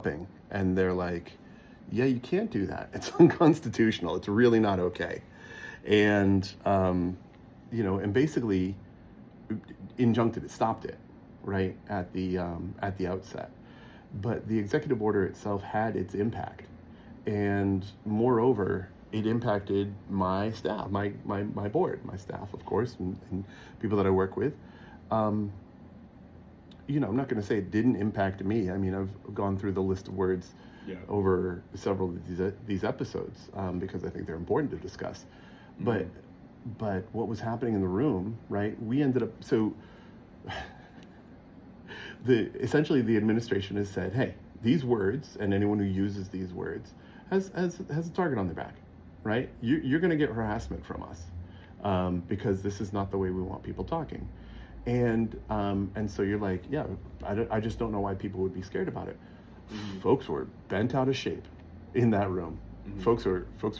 stopping, and they're like, yeah, you can't do that. It's unconstitutional. It's really not okay. And, and basically injuncted it, stopped it, right, at the outset. But the executive order itself had its impact. And moreover, it impacted my staff, my board, my staff, of course, and people that I work with. I'm not going to say it didn't impact me. I mean, I've gone through the list of words over several of these episodes because I think they're important to discuss. Mm-hmm. But what was happening in the room, right? We ended up, so essentially the administration has said, hey, these words, and anyone who uses these words has a target on their back, right? You're going to get harassment from us because this is not the way we want people talking. And so you're like, yeah, I just don't know why people would be scared about it. Mm-hmm. Folks were bent out of shape in that room. Mm-hmm. Folks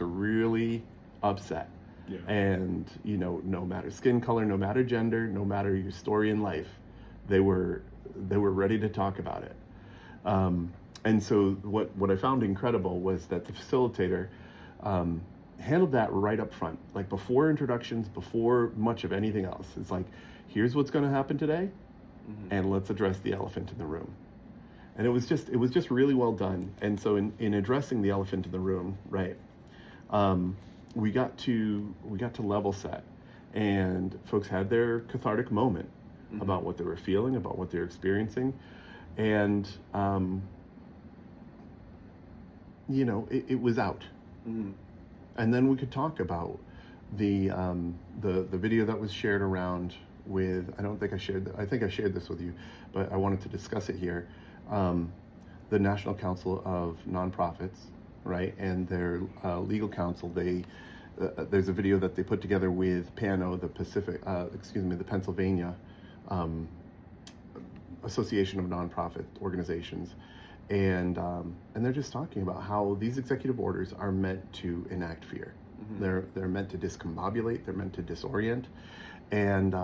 are really upset. Yeah. And no matter skin color, no matter gender, no matter your story in life, they were ready to talk about it. And so what I found incredible was that the facilitator handled that right up front, like before introductions, before much of anything else. It's like, here's what's going to happen today, mm-hmm. and let's address the elephant in the room. And it was just really well done. And so in addressing the elephant in the room, right, we got to level set, and folks had their cathartic moment mm-hmm. about what they were feeling, about what they were experiencing, and it was out. Mm-hmm. And then we could talk about the video that was shared around with, I think I shared this with you, but I wanted to discuss it here. The National Council of Nonprofits, right, and their legal counsel, there's a video that they put together with PANO, the Pennsylvania Association of Nonprofit Organizations, and they're just talking about how these executive orders are meant to enact fear. Mm-hmm. They're meant to discombobulate. They're meant to disorient, and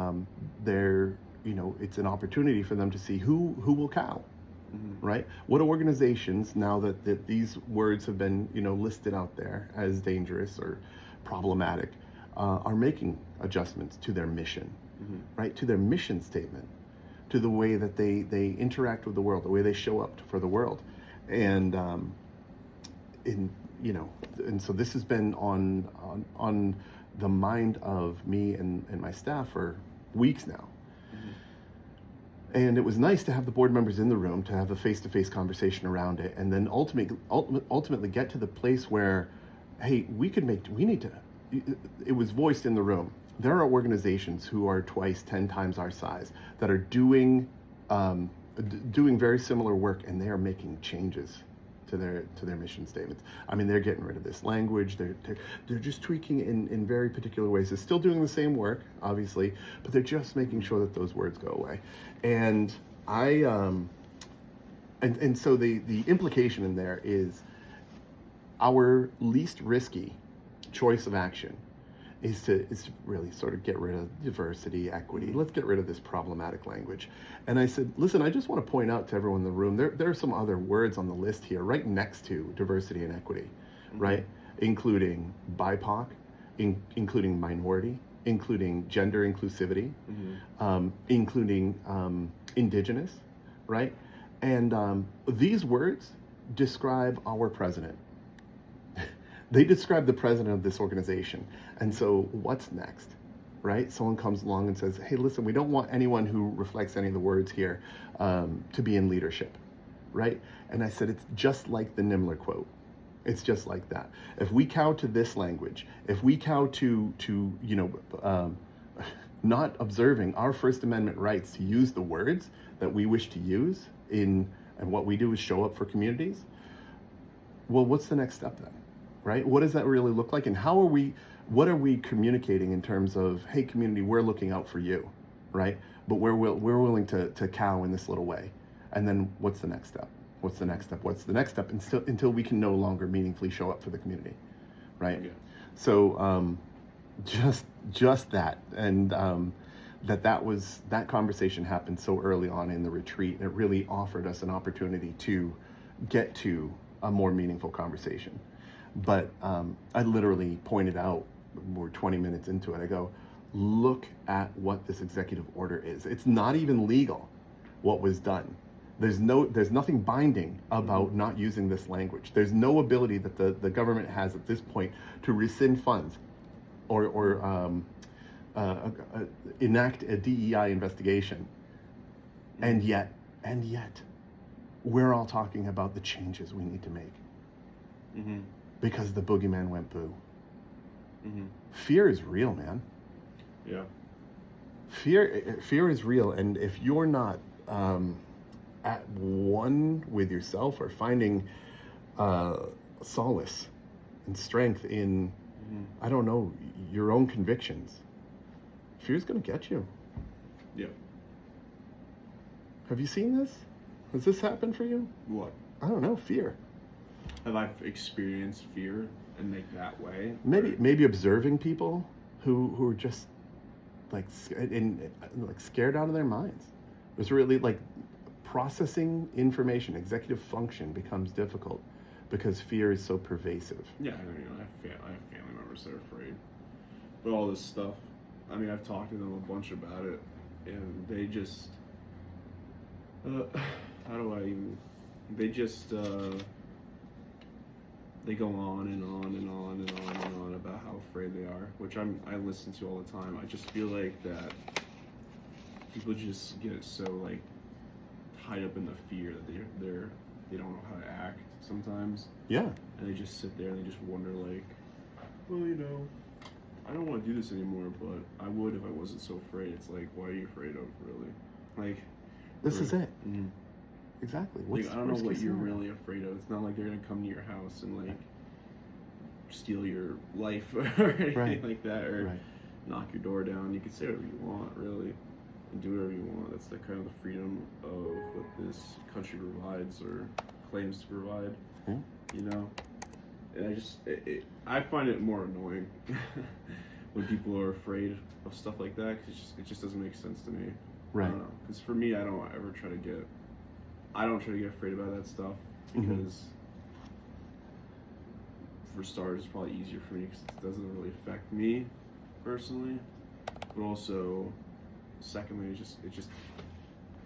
it's an opportunity for them to see who will cow. Mm-hmm. Right? What organizations, now that these words have been listed out there as dangerous or problematic, are making adjustments to their mission, mm-hmm. right? To their mission statement, to the way that they interact with the world, the way they show up for the world, and so this has been on the mind of me and my staff for weeks now. And it was nice to have the board members in the room, to have a face-to-face conversation around it, and then ultimately get to the place where, hey, it was voiced in the room. There are organizations who are 10 times our size that are doing very similar work, and they are making changes to their mission statements. I mean, they're getting rid of this language. They're just tweaking in very particular ways. They're still doing the same work, obviously, but they're just making sure that those words go away. And so the implication in there is our least risky choice of action is to really sort of get rid of diversity, equity. Let's get rid of this problematic language. And I said, listen, I just want to point out to everyone in the room, there are some other words on the list here right next to diversity and equity, mm-hmm. right? Including BIPOC, including minority, including gender inclusivity, mm-hmm. Including indigenous, right? And these words describe our president. They describe the president of this organization. And so what's next, right? Someone comes along and says, hey, listen, we don't want anyone who reflects any of the words here to be in leadership, right? And I said, it's just like the Nimmler quote. It's just like that. If we cow to this language, if we cow to not observing our First Amendment rights to use the words that we wish to use and what we do is show up for communities, well, what's the next step then? Right? What does that really look like? And what are we communicating in terms of, hey, community, we're looking out for you, right? But we're willing to cow in this little way. And then what's the next step? What's the next step? What's the next step? Until we can no longer meaningfully show up for the community, right? Yeah. So just that. And that conversation happened so early on in the retreat. It really offered us an opportunity to get to a more meaningful conversation. But I literally pointed out, we're 20 minutes into it, I go, look at what this executive order is. It's not even legal what was done. There's nothing binding about not using this language. There's no ability that the government has at this point to rescind funds or enact a DEI investigation. And yet, we're all talking about the changes we need to make. Because the boogeyman went boo. Fear is real, man. Yeah. Fear is real, and if you're not at one with yourself or finding solace and strength in, I don't know, your own convictions, fear's gonna get you. Yeah. Have you seen this? Has this happened for you? What? I don't know, fear. Have I experienced fear in like that way? Maybe observing people who are just like scared out of their minds. It's really like processing information, executive function becomes difficult because fear is so pervasive. Yeah, I have family members that are afraid. But all this stuff, I mean, I've talked to them a bunch about it, and they just, they go on and on and on and on and on about how afraid they are, which I listen to all the time. I just feel like that people just get so like tied up in the fear that they don't know how to act sometimes. Yeah. And they just sit there and they just wonder like, well, I don't want to do this anymore, but I would if I wasn't so afraid. It's like, why are you afraid of, really? Like, this is it. Exactly. Like, I don't know what you're really afraid of. It's not like they're gonna come to your house and like steal your life or anything like that, or knock your door down. You can say whatever you want, really, and do whatever you want. That's the kind of the freedom of what this country provides or claims to provide. And I find it more annoying when people are afraid of stuff like that, because it just doesn't make sense to me. Right. Because for me, I don't try to get afraid about that stuff, because for starters, it's probably easier for me because it doesn't really affect me personally. But also, secondly, it just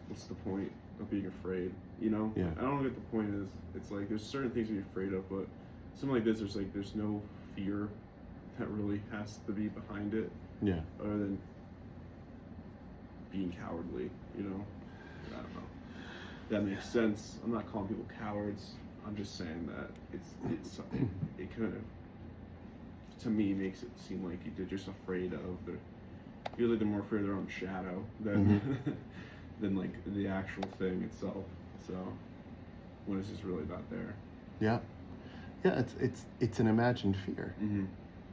what's the point of being afraid? Yeah. I don't know what the point is. It's like there's certain things to be afraid of, but something like this, there's no fear that really has to be behind it. Yeah. Other than being cowardly, I don't know. That makes sense. I'm not calling people cowards. I'm just saying that it kind of, to me, makes it seem like they're just afraid of feel like they're more afraid of their own shadow than than like the actual thing itself. So when it's just really not there. Yeah. Yeah, it's an imagined fear.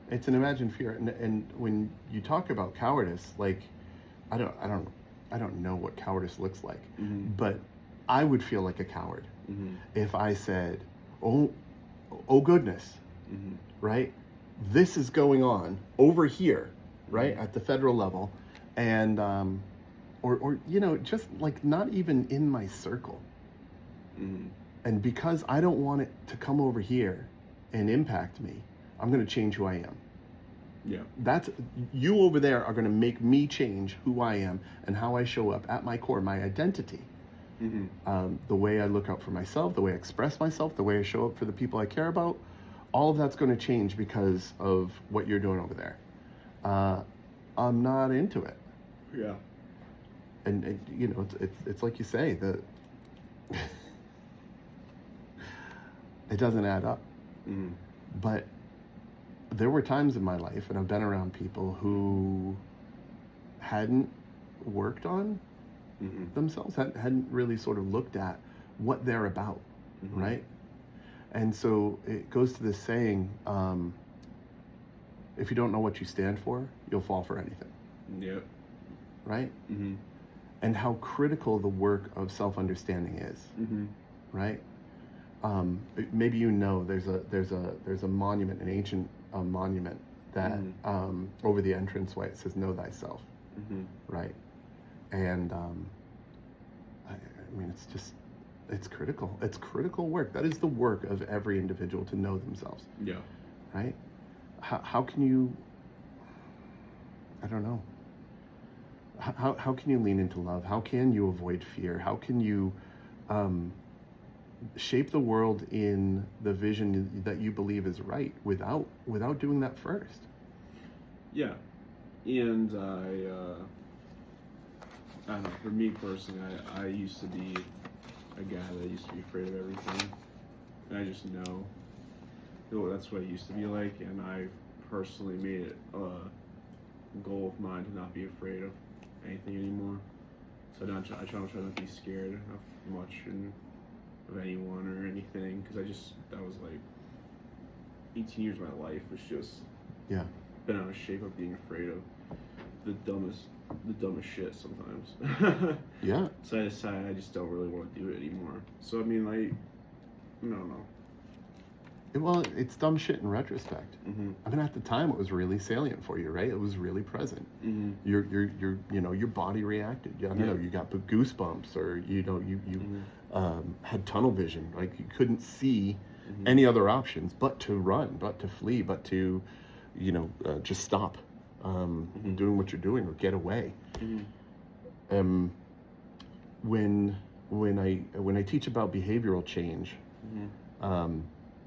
It's an imagined fear, and when you talk about cowardice, like I don't know what cowardice looks like, but I would feel like a coward if I said, oh goodness, right? This is going on over here, right, at the federal level, and or just like not even in my circle. And because I don't want it to come over here and impact me, I'm going to change who I am. Yeah. That's, you over there are going to make me change who I am and how I show up at my core, my identity. The way I look out for myself, the way I express myself, the way I show up for the people I care about, all of that's going to change because of what you're doing over there. I'm not into it. Yeah. And it's like you say, that it doesn't add up. But there were times in my life, and I've been around people who hadn't worked on themselves, hadn't really sort of looked at what they're about, right? And so it goes to this saying, if you don't know what you stand for, you'll fall for anything. Yep. Right? And how critical the work of self-understanding is, right? Maybe there's a monument, an ancient monument that over the entranceway it says "Know thyself," right? And I mean, it's just It's critical. It's critical work. That is the work of every individual to know themselves. Yeah. Right? How can you, I don't know. How can you lean into love? How can you avoid fear? How can you shape the world in the vision that you believe is right without doing that first? Yeah. And I don't know, for me personally, I used to be a guy that used to be afraid of everything. And I just know that's what I used to be like, and I personally made it a goal of mine to not be afraid of anything anymore. So I try not to be scared of much of anyone or anything, because that was like 18 years of my life was just been out of shape of being afraid of the dumbest shit sometimes. Yeah. So I decided I just don't really want to do it anymore. So I mean, like, I don't know. Well, it's dumb shit in retrospect. Mm-hmm. I mean, at the time, it was really salient for you, right? It was really present. Mm-hmm. Your body reacted. I don't know, you got goosebumps, or you had tunnel vision. Like, you couldn't see any other options but to run, but to flee, but to, just stop doing what you're doing or get away. Mm-hmm. When I teach about behavioral change,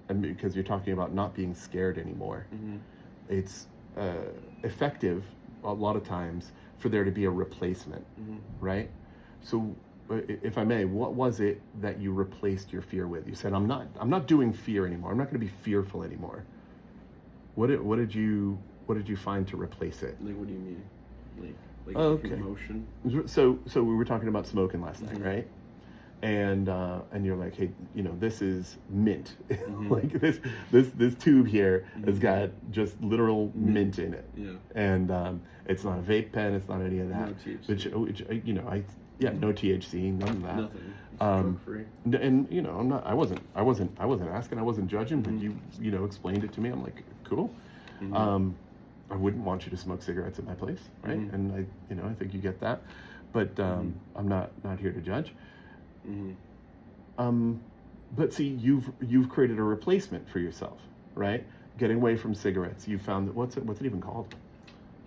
and because you're talking about not being scared anymore, it's effective a lot of times for there to be a replacement, right? So, if I may, what was it that you replaced your fear with? You said, I'm not doing fear anymore. I'm not going to be fearful anymore. What did you find to replace it? Like, what do you mean? Like emotion? So we were talking about smoking last night, right? And you're like, hey, this is mint. Like this tube here has got just literal mint in it. Yeah. And it's not a vape pen. It's not any of that. No THC. Which no THC, none of that. Nothing. It's drug free. And I wasn't asking. I wasn't judging. But you explained it to me. I'm like, cool. I wouldn't want you to smoke cigarettes at my place, right? And I think you get that. But I'm not here to judge. But see, you've created a replacement for yourself, right? Getting away from cigarettes. You found that what's it even called?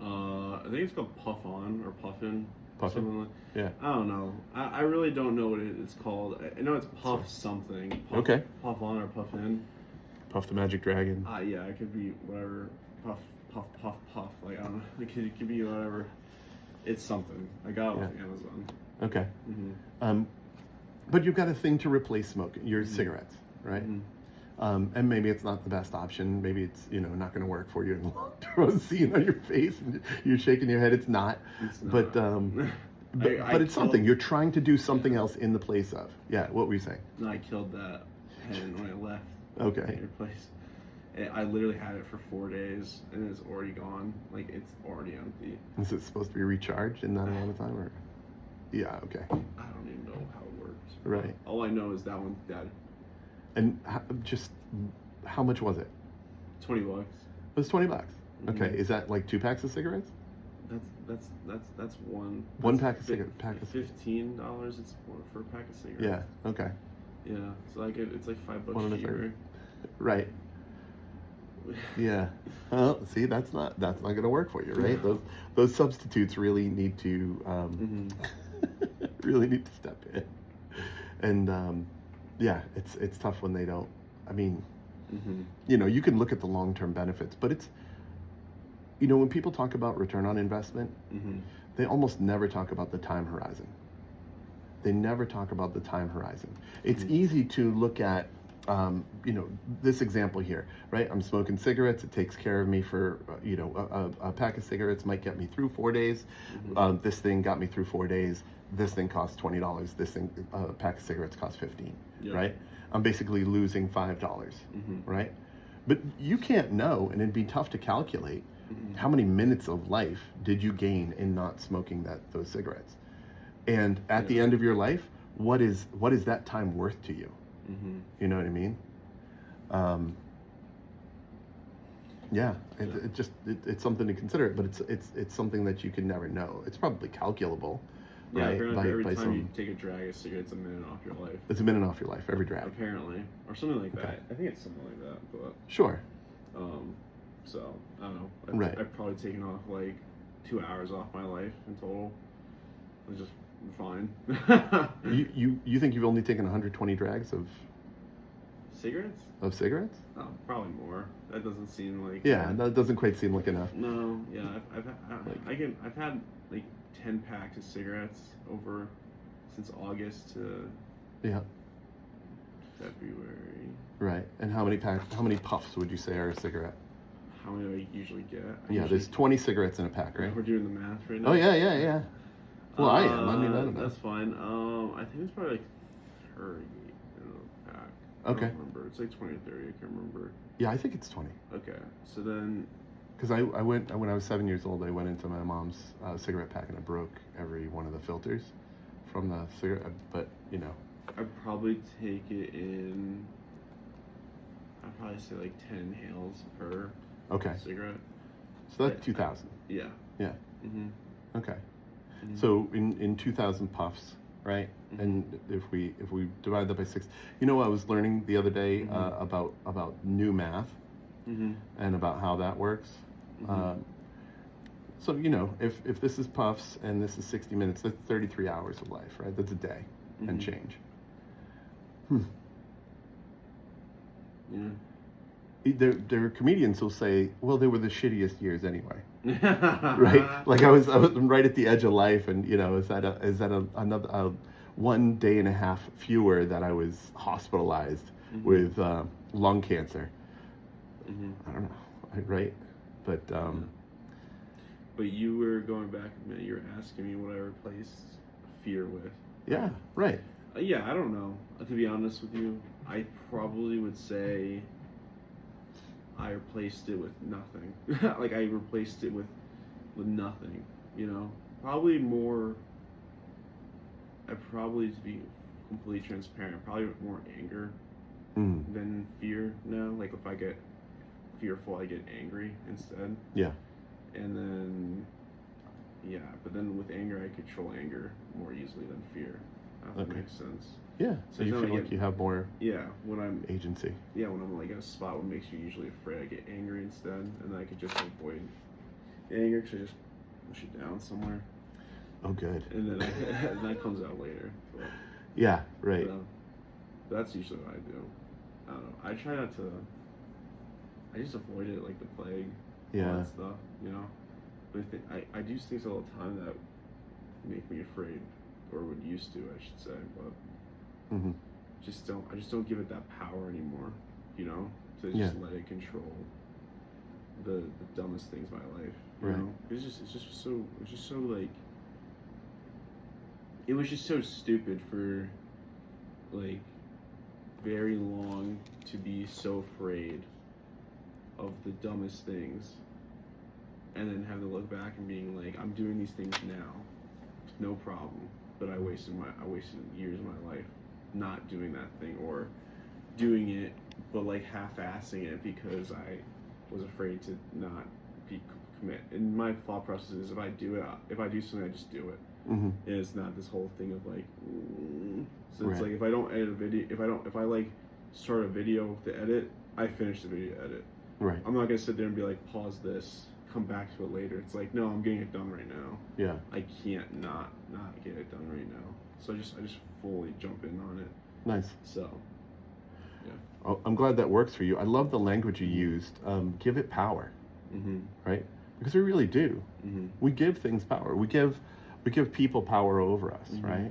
I think it's called Puff On or Puffin. Puffin? Like, yeah. I don't know. I really don't know what it's called. I know it's Puff something. Puff, okay. Puff On or Puffin. Puff the Magic Dragon. Yeah, it could be whatever. Puff. Like, I don't know. It could be whatever. It's something. I got it off Amazon. Okay. But you've got a thing to replace smoking, your cigarettes, right? And maybe it's not the best option. Maybe it's not going to work for you in the long term. Seeing on your face and you're shaking your head. It's not. But it's something. You're trying to do something else in the place of. Yeah. What were you saying? No, I killed that pen when I left. Okay. Your place. I literally had it for 4 days and it's already gone. Like, it's already empty. Is it supposed to be recharged in that amount of time, or? Yeah. Okay. I don't even know how it works. Right. All I know is that one's dead. And how much was it? $20. It was $20. Okay. Is that like 2 packs of cigarettes? That's one. One pack of cigarettes. $15. It's for a pack of cigarettes. Yeah. Okay. Yeah. So it's like $5 cheaper. Right. Yeah. Well, see, that's not going to work for you, right? Those substitutes really need to really need to step in. And it's tough when they don't. I mean, you can look at the long-term benefits, but it's when people talk about return on investment, they almost never talk about the time horizon. They never talk about the time horizon. It's easy to look at this example here, right? I'm smoking cigarettes. It takes care of me for, a pack of cigarettes might get me through 4 days. This thing got me through 4 days. This thing costs $20. This thing, a pack of cigarettes costs $15, right? I'm basically losing $5, right? But you can't know, and it'd be tough to calculate how many minutes of life did you gain in not smoking those cigarettes. And at the end of your life, what is that time worth to you? You know what I mean? It's something to consider, but it's something that you can never know. It's probably calculable, Yeah, right? apparently every time you take a drag of cigarettes, a minute off your life. It's a minute off your life every drag. Apparently, or something like that. Okay. I think it's something like that. But Sure. so I don't know. I've probably taken off like 2 hours off my life in total. It's just fine. You think you've only taken 120 drags of cigarettes? Of cigarettes? Oh, probably more. That doesn't seem like. Yeah, that doesn't quite seem like enough. No, yeah, I've had like 10 packs of cigarettes over since August to February. Right. And how many puffs would you say are a cigarette? How many do I usually get? There's 20 cigarettes in a pack, right? We're doing the math right now. Oh yeah. Well, I am. I mean, I don't know. That's fine. I think it's probably like 30 in a pack. I don't remember. It's like 20 or 30. I can't remember. Yeah, I think it's 20. Okay, so then. Because I went when I was 7 years old. I went into my mom's cigarette pack and I broke every one of the filters from the cigarette. But I'd probably take it in. I'd probably say like 10 inhales per cigarette. So that's 2,000. Yeah. Yeah. Mhm. Okay. Mm-hmm. So in 2,000 puffs, right? Mm-hmm. And if we divide that by 6, I was learning the other day about new math and about how that works. So if this is puffs and this is 60 minutes, that's 33 hours of life, right? That's a day and change. There are comedians who'll say, well, they were the shittiest years anyway. Right? Like I was right at the edge of life, and is that another 1 day and a half fewer that I was hospitalized with lung cancer. I don't know, right? But you were going back a minute. You were asking me what I replaced fear with. Yeah, right. Yeah, I don't know. To be honest with you, I probably would say I replaced it with nothing. Like I replaced it with nothing. Probably more. To be completely transparent, probably more anger than fear now. Like if I get fearful, I get angry instead. Yeah. And then, but then with anger, I control anger more easily than fear. That makes sense. Yeah. So you feel like you have more. Yeah. When I'm agency. Yeah. When I'm like in a spot what makes you usually afraid, I get angry instead, and then I could just avoid anger because I just push it down somewhere. Oh, good. And then that comes out later. But, yeah. Right. That's usually what I do. I don't know. I try not to. I just avoid it like the plague. Yeah. All that stuff, But I do things all the time that make me afraid, or would used to, I should say. But I just don't give it that power anymore. To just let it control the dumbest things in my life. You know? It's just so like. It was just so stupid for, like, very long to be so afraid of the dumbest things, and then have to look back and being like, I'm doing these things now, no problem, but I wasted years of my life not doing that thing, or doing it but like half-assing it because I was afraid to not commit. And my thought process is, if I do something, I just do it. And it's not this whole thing of like, so it's like if I don't edit a video, if I like start a video to edit, I finish the video edit. Right. I'm not gonna sit there and be like, pause this, come back to it later. It's like, no, I'm getting it done right now. Yeah. I can't not get it done right now. So I just fully jump in on it. Nice. So, yeah. Oh, I'm glad that works for you. I love the language you used. Give it power. Right? Because we really do. We give things power. We give people power over us, right?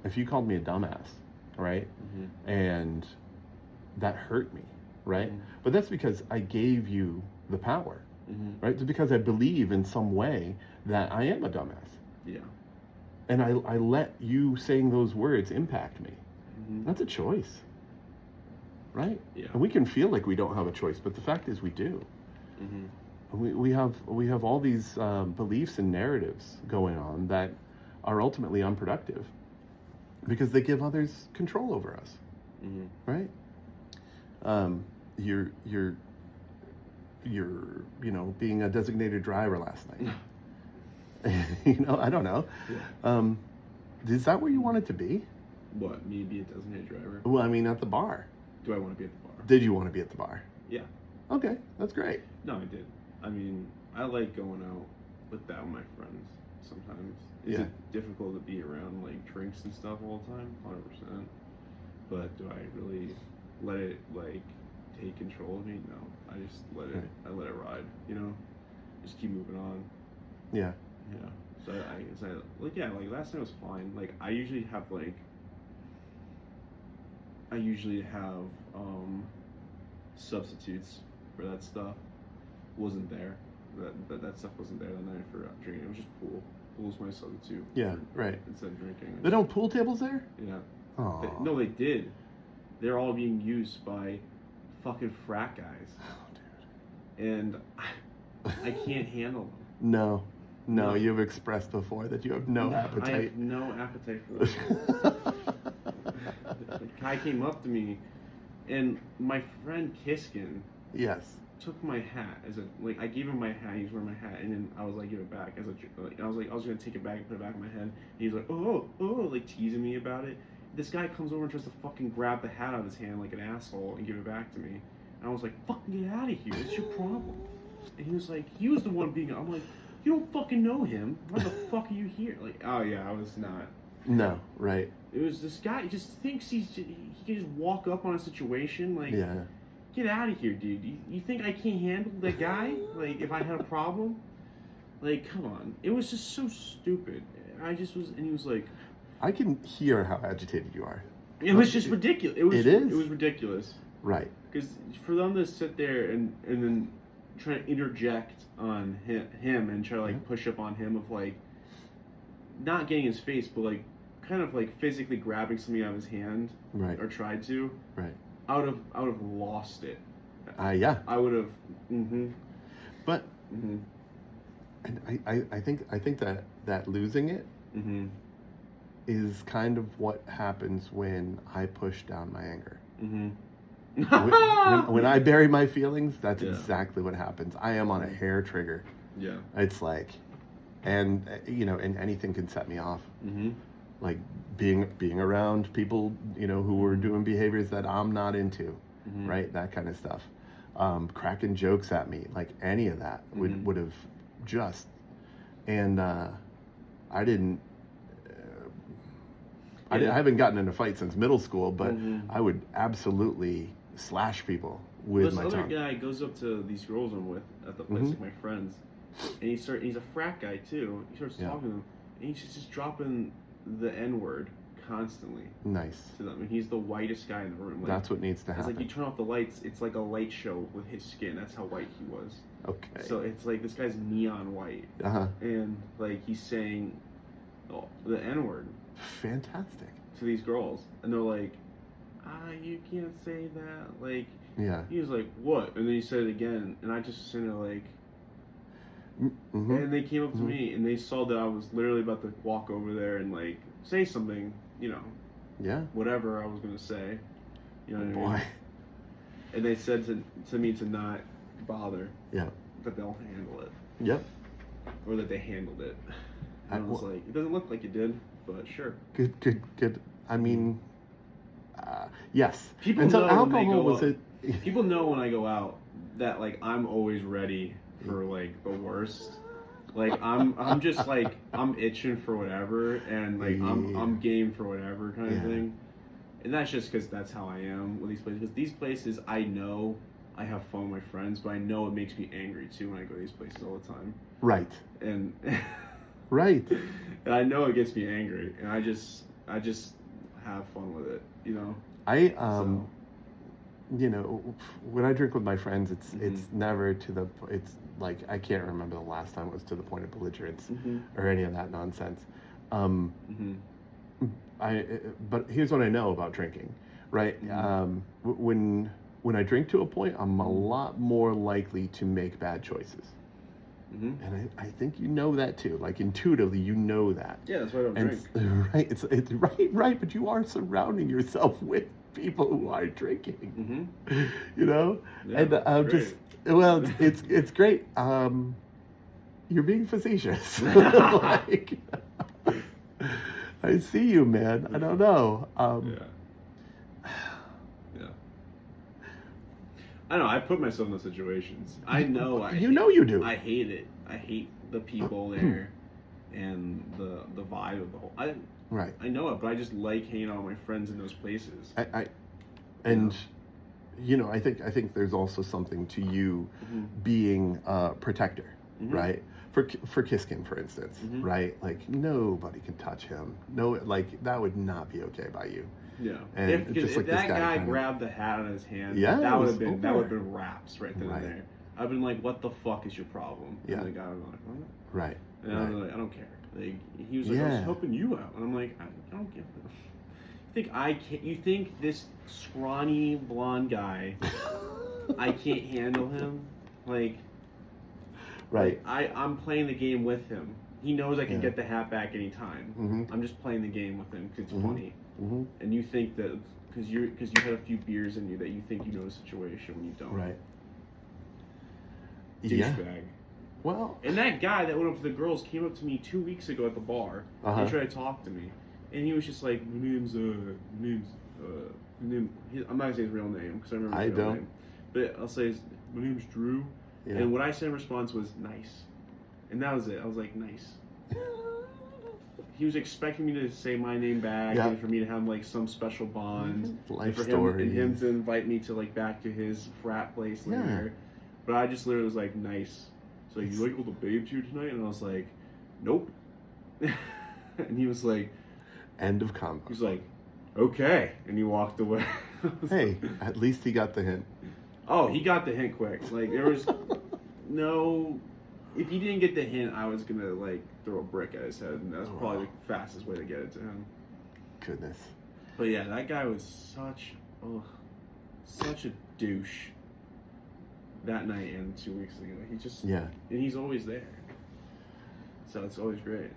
If you called me a dumbass, right? And that hurt me, right? But that's because I gave you the power, right? It's because I believe in some way that I am a dumbass. Yeah. And I let you saying those words impact me. That's a choice, right? Yeah. And we can feel like we don't have a choice, but the fact is we do. We have all these beliefs and narratives going on that are ultimately unproductive because they give others control over us, right? You're being a designated driver last night. I don't know. Yeah. Is that where you wanted to be? What, me be a designated driver? Well, I mean, at the bar. Do I want to be at the bar? Did you want to be at the bar? Yeah. Okay, that's great. No, I did. I mean, I like going out with my friends sometimes. Is Yeah. it difficult to be around like drinks and stuff all the time? 100%. But do I really let it like take control of me? No. I just let it. Right. I let it ride. Just keep moving on. Yeah. Yeah. So like last night was fine. Like I usually have substitutes for that stuff. Wasn't there. That stuff wasn't there that night for drinking. It was just pool. Pool was my substitute. Yeah, right. Instead of drinking. They don't have pool tables there? Yeah. Oh. No, they did. They're all being used by fucking frat guys. Oh, dude. And I can't handle them. No, No. you've expressed before that you have no I appetite. have no appetite for this. The guy came up to me, and my friend Kiskin Yes. took my hat I gave him my hat. He was wearing my hat, and then I was like, give it back. I was gonna take it back and put it back in my head. And he's like, oh, like teasing me about it. This guy comes over and tries to fucking grab the hat out of his hand like an asshole and give it back to me. And I was like, fucking get out of here. What's your problem? And he was like, he was the one being. I'm like, you don't fucking know him. Why the fuck are you here? Like, oh yeah, I was not. No, right. It was this guy. He just thinks he can just walk up on a situation like. Yeah. Get out of here, dude. You think I can't handle that guy? Like, if I had a problem? Like, come on. It was just so stupid. And he was like... I can hear how agitated you are. It was just ridiculous. It is? It was ridiculous. Right. Because for them to sit there and then try to interject on him and try to, like, push up on him of, like, not getting his face, but, like, kind of, like, physically grabbing something out of his hand. Right. Or tried to. Right. I would have lost it. Yeah. I would have. But and I think that losing it is kind of what happens when I push down my anger. When I bury my feelings, that's exactly what happens. I am on a hair trigger. Yeah. It's like, and anything can set me off. Like being around people, who are doing behaviors that I'm not into, right? That kind of stuff. Cracking jokes at me, like any of that would have just, and I didn't. I haven't gotten in a fight since middle school, but I would absolutely slash people with my tongue. This other guy goes up to these girls I'm with at the place, like my friends, and he's a frat guy too. He starts talking to them, and he's just dropping the N-word constantly. Nice. To them, and he's the whitest guy in the room. Like, that's what needs to happen. It's like you turn off the lights, it's like a light show with his skin. That's how white he was. Okay. So it's like this guy's neon white. And like he's saying the N-word. Fantastic. To these girls, and they're like, you can't say that. Like, he was like, what? And then he said it again, and I just sitting there like. And they came up to me, and they saw that I was literally about to walk over there and like say something, whatever I was gonna say, you know what I mean? And they said to me to not bother, that they'll handle it, or that they handled it. And I was like, it doesn't look like you did, but sure. Good. I mean, yes. People and so know alcohol when was it. it. People know when I go out that like I'm always ready for like the worst. Like I'm just like I'm itching for whatever, and like I'm game for whatever kind of thing. And that's just because that's how I am with these places. Because these places, I know I have fun with my friends, but I know it makes me angry too when I go to these places all the time. Right. And right. And I know it gets me angry, and I just have fun with it, when I drink with my friends, it's never it's like I can't remember the last time it was to the point of belligerence or any of that nonsense. But here's what I know about drinking, right? When I drink to a point, I'm a lot more likely to make bad choices. And I think you know that too. Like intuitively, you know that. Yeah, that's why I don't drink. Right, it's right. But you are surrounding yourself with people who are drinking. Yeah, and I'm just it's great. You're being facetious. Like, I see you, man. I don't know. Yeah. I know. I put myself in those situations. I know. You do. I hate it. I hate the people there and the vibe of the whole. Right. I know it, but I just like hanging out with my friends in those places. I think there's also something to you being a protector, right? For Kiskin, for instance, right? Like, nobody can touch him. No, like, that would not be okay by you. Yeah. And If that guy grabbed the hat in his hand, that would have been raps right then and there. I've been like, what the fuck is your problem? Yeah. And the guy was like, what? Right. And I was like, I don't care. Like, he was like, I was helping you out. And I'm like, I don't give a... You think this scrawny blonde guy, I can't handle him? Like, right. I'm playing the game with him. He knows I can get the hat back anytime. I'm just playing the game with him because it's funny. And you think that because you had a few beers in you that you think you know the situation when you don't. Right. Douchebag. Well. And that guy that went up to the girls came up to me 2 weeks ago at the bar and tried to talk to me. And he was just like, my name's I'm not gonna say his real name because I remember his real name. But I'll say my name's Drew. Yeah. And what I said in response was nice. And that was it. I was like, nice. He was expecting me to say my name back and for me to have like some special bond. Life for story. And him to invite me to like back to his frat place later. But I just literally was like, nice. So like, you like all the babes here tonight? And I was like, nope. And he was like, end of combo. He's like, okay. And he walked away. Hey, at least he got the hint. Oh, he got the hint quick. Like, there was no... If he didn't get the hint, I was going to, like, throw a brick at his head. And that's probably the fastest way to get it to him. Goodness. But yeah, that guy was such a douche that night and 2 weeks ago. He just... Yeah. And he's always there. So it's always great.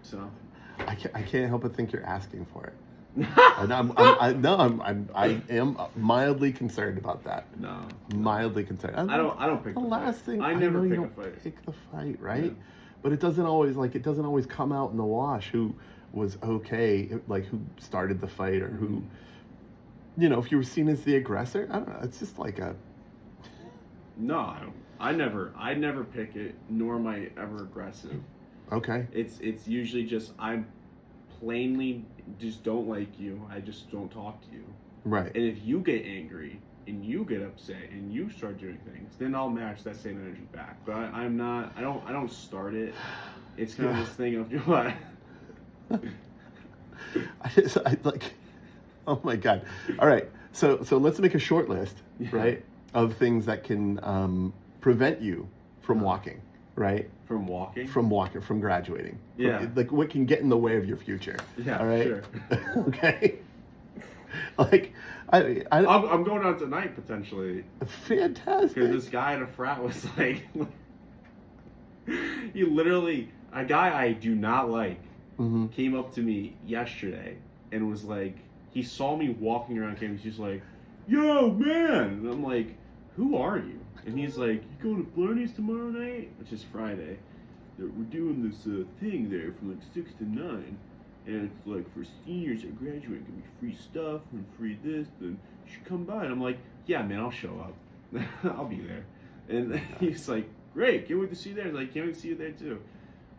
So... I can't help but think you're asking for it. And I am mildly concerned about that. No, mildly concerned. I don't pick the last thing. I never pick a fight. Pick the fight, right? Yeah. But it doesn't always come out in the wash who was okay, like who started the fight or who, if you were seen as the aggressor. I don't know. It's just like a. No, I don't. I never pick it, nor am I ever aggressive. Okay. It's usually just I plainly just don't like you. I just don't talk to you. Right. And if you get angry and you get upset and you start doing things, then I'll match that same energy back. But I'm not. I don't start it. It's kind of this thing of what. I like. Oh my God. All right. So let's make a short list, right, of things that can prevent you from walking. Right? From walking? From graduating. Yeah. Like what can get in the way of your future. Yeah, all right? Sure. Okay. Like, I'm going out tonight, potentially. Fantastic. Because this guy at a frat was like... he literally... A guy I do not like came up to me yesterday and was like... He saw me walking around campus. He's like, yo, man! And I'm like, who are you? And he's like, you going to Blarney's tomorrow night? Which is Friday. We're doing this thing there from like 6 to 9. And it's like for seniors that graduate, it can be free stuff and free this. Then you should come by. And I'm like, yeah, man, I'll show up. I'll be there. And he's like, great, can't wait to see you there. I was like, can't wait to see you there too.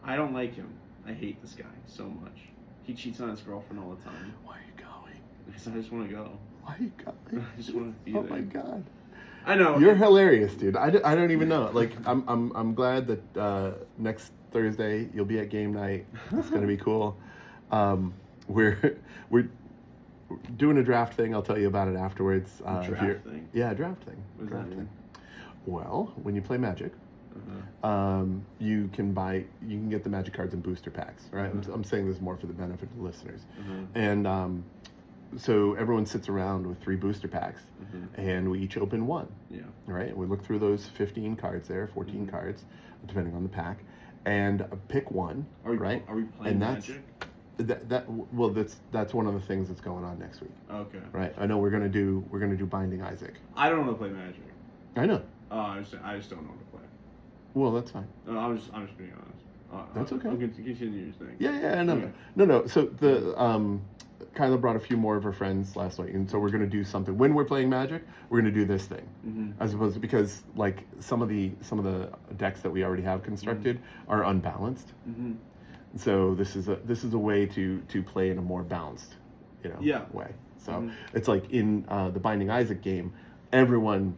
I don't like him. I hate this guy so much. He cheats on his girlfriend all the time. Why are you going? Because I just want to go. Why are you going? I just want to be there. Oh my God. I know. You're hilarious, dude. I don't even know. Like, I'm glad that next Thursday you'll be at game night. It's gonna be cool. We're doing a draft thing. I'll tell you about it afterwards. Draft thing? Yeah, draft thing. What does that mean? Well, when you play Magic, you can get the Magic cards in booster packs. Right? I'm saying this more for the benefit of the listeners. And so everyone sits around with 3 booster packs, and we each open one. Yeah. Right. We look through those 15 cards there, 14 cards, depending on the pack, and pick one. Are we playing Magic? That's one of the things that's going on next week. Okay. Right. I know we're gonna do Binding Isaac. I don't know how to play Magic. I know. I just don't know how to play. Well, that's fine. I'm just being honest. That's okay. I'm going to continue your thing. Yeah, no, Okay. no. So Kyla brought a few more of her friends last night, and so we're gonna do something. When we're playing Magic, we're gonna do this thing, as opposed to, because like some of the decks that we already have constructed are unbalanced. So this is a way to play in a more balanced, way. So it's like in the Binding Isaac game, everyone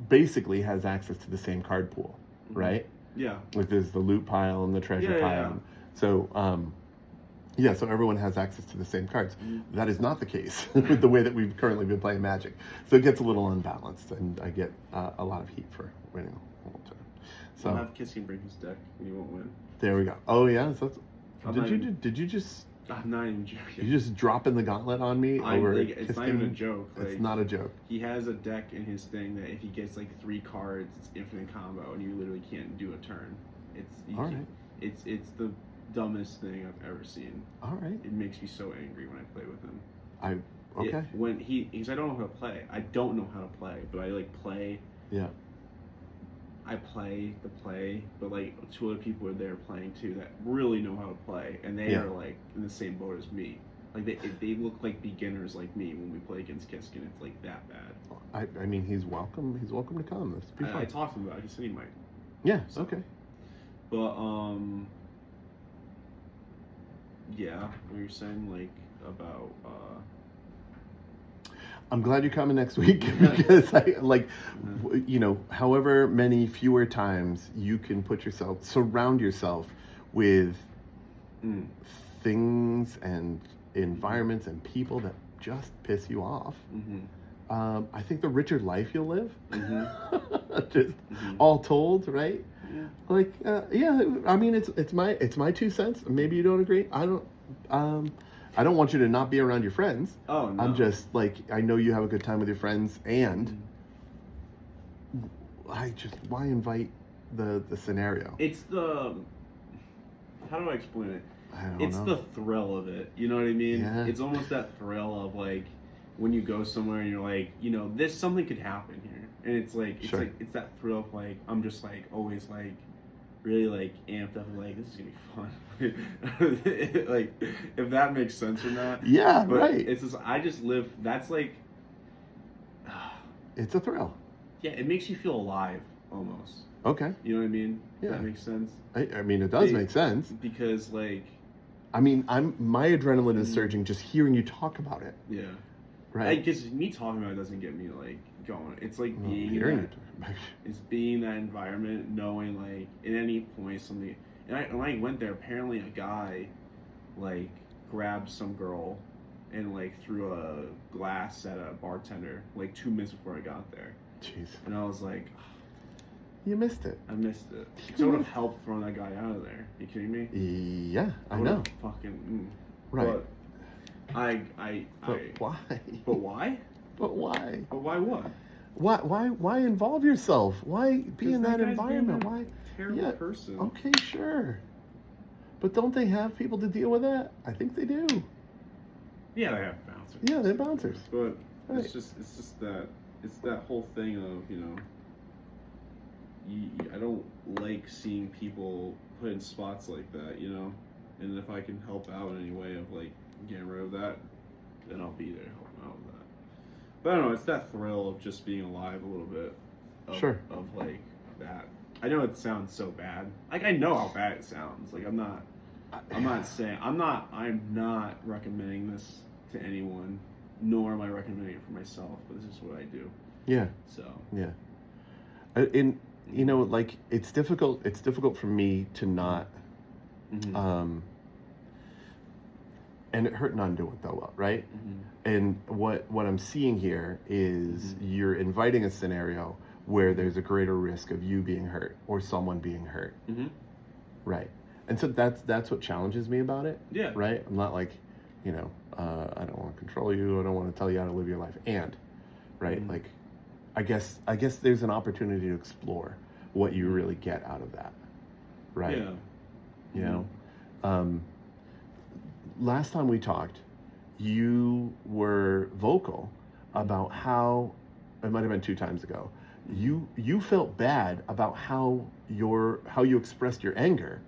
basically has access to the same card pool, right? Yeah. Like there's the loot pile and the treasure pile. Yeah. So so everyone has access to the same cards. That is not the case with the way that we've currently been playing Magic. So it gets a little unbalanced, and I get a lot of heat for winning all the time. So I'll have Kissing bring his deck, and you won't win. there we go. Oh yeah, did you just? I'm not even joking. You just dropping the gauntlet on me over? It's not even a joke. It's not a joke. He has a deck in his thing that if he gets like 3 cards, it's infinite combo, and you literally can't do a turn. It's the dumbest thing I've ever seen. All right. It makes me so angry when I play with him. Okay. Because I don't know how to play. I don't know how to play, but I like play. Yeah. I play the play, but like 2 other people are there playing too that really know how to play, and they are like in the same boat as me. Like they look like beginners like me when we play against Kiskin. It's like that bad. I mean, he's welcome. He's welcome to come. This would be fun. I talked to him about it. He said he might. Yeah. So, okay. But yeah, what you're saying like about I'm glad you're coming next week because however many fewer times you can surround yourself with things and environments and people that just piss you off. I think the richer life you'll live, just all told, right? Yeah. Like, I mean, it's my 2 cents. Maybe you don't agree. I don't want you to not be around your friends. Oh, no. I'm just like, I know you have a good time with your friends, and why invite the scenario? It's how do I explain it? I don't it's know. the thrill of it. You know what I mean? Yeah. It's almost that thrill of like when you go somewhere and you're like, something could happen here, and it's like it's that thrill of like I'm just like always like really like amped up and like this is gonna be fun. Like if that makes sense or not. Yeah, but right. It's just I just live. That's like it's a thrill. Yeah, it makes you feel alive almost. Okay. You know what I mean? Yeah. That makes sense. I mean, it does make sense because like. I mean, my adrenaline is surging just hearing you talk about it. Yeah. Right. Because me talking about it doesn't get me like going. It's like being it's being that environment, knowing like at any point something. And when I went there, apparently a guy like grabbed some girl and like threw a glass at a bartender like 2 minutes before I got there. Jeez. And I was like, you missed it. I missed it. So it would have helped throwing that guy out of there. You kidding me? Yeah, I know. Fucking right. But why? But why? But why? But why? But why what? Why involve yourself? Why be in that environment? Why? Terrible person. Okay, sure. But don't they have people to deal with that? I think they do. Yeah, they have bouncers. Yeah, they're bouncers. But it's just that whole thing of I don't like seeing people put in spots like that, and if I can help out in any way of like getting rid of that, then I'll be there helping out with that. But I don't know, it's that thrill of just being alive a little bit. Of like that. I know it sounds so bad. Like I know how bad it sounds. Like I'm not recommending this to anyone, nor am I recommending it for myself, but this is what I do. Yeah. So. Yeah. Like it's difficult for me to not and it hurt none do it though, right? And what I'm seeing here is you're inviting a scenario where there's a greater risk of you being hurt or someone being hurt. Right. And so that's what challenges me about it. Yeah. Right? I'm not like, I don't want to control you, I don't want to tell you how to live your life. Right? Like I guess there's an opportunity to explore what you really get out of that. Right? Yeah. Last time we talked, you were vocal about how, it might have been 2 times ago, you felt bad about how you expressed your anger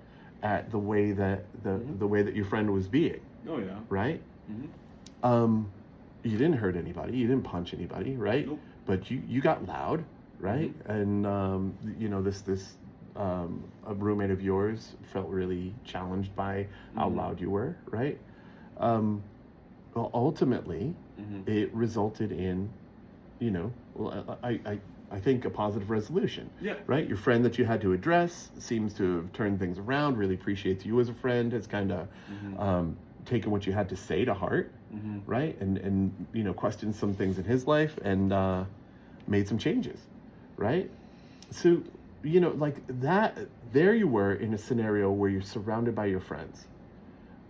at the way that the way that your friend was being. Oh yeah. Right. Mm-hmm. You didn't hurt anybody. You didn't punch anybody. Right. Nope. But you got loud. Right. And a roommate of yours felt really challenged by how loud you were. Right. Well, ultimately, it resulted in, I think a positive resolution. Yeah. Right? Your friend that you had to address seems to have turned things around, really appreciates you as a friend, has kind of taken what you had to say to heart, right? And questioned some things in his life and made some changes, right? So, like that, there you were in a scenario where you're surrounded by your friends.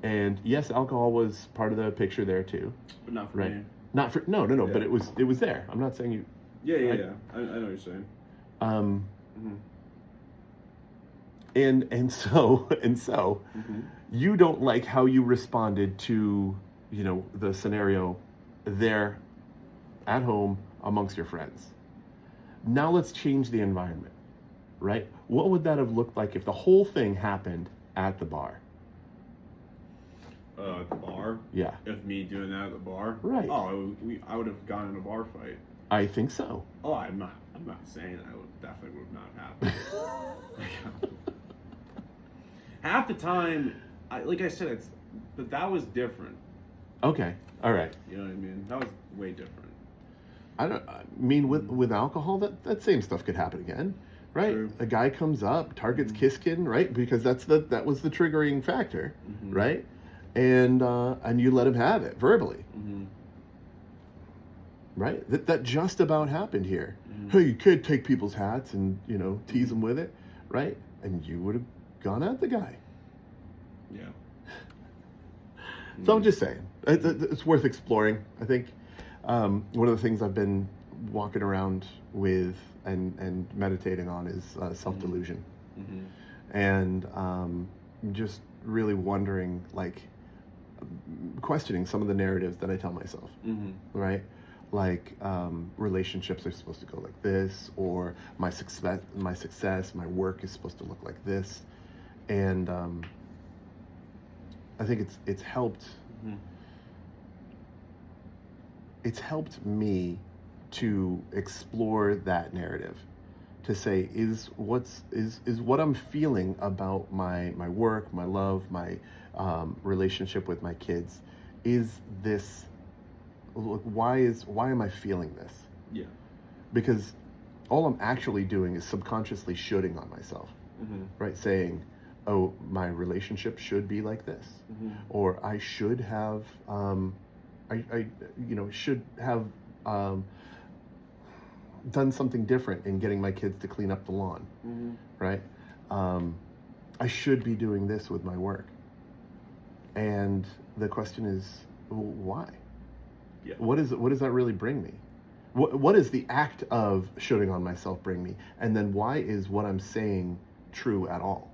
And yes, alcohol was part of the picture there too. But not for right? me. Not for no, Yeah. but it was there. I'm not saying you. Yeah. I know what you're saying. And so you don't like how you responded to the scenario there at home amongst your friends. Now let's change the environment, right? What would that have looked like if the whole thing happened at the bar? At the bar? Yeah. If me doing that at the bar? Right. Oh, I would have gotten in a bar fight. I think so. Oh, I'm not saying I definitely would not happen. Half the time, like I said, that was different. Okay. All right. You know what I mean? That was way different. I mean, with alcohol, that same stuff could happen again, right? True. A guy comes up, targets Kiskin, right? Because that was the triggering factor, right? And you let him have it verbally, right? That just about happened here. Hey, you can't take people's hats and tease them with it, right? And you would have gone at the guy. Yeah. So I'm just saying, it's worth exploring. I think one of the things I've been walking around with and meditating on is self-delusion. And just really wondering, like, questioning some of the narratives that I tell myself, right? Like relationships are supposed to go like this, or my success, my work is supposed to look like this, and I think it's helped. It's helped me to explore that narrative, to say is what I'm feeling about my work, my love, my relationship with my kids, is this, why am I feeling this? Yeah. Because all I'm actually doing is subconsciously shoulding on myself, right? Saying, oh, my relationship should be like this, or I should have, should have done something different in getting my kids to clean up the lawn, right? I should be doing this with my work. And the question is, why? Yeah. What does that really bring me? What does the act of shoulding on myself bring me? And then why is what I'm saying true at all?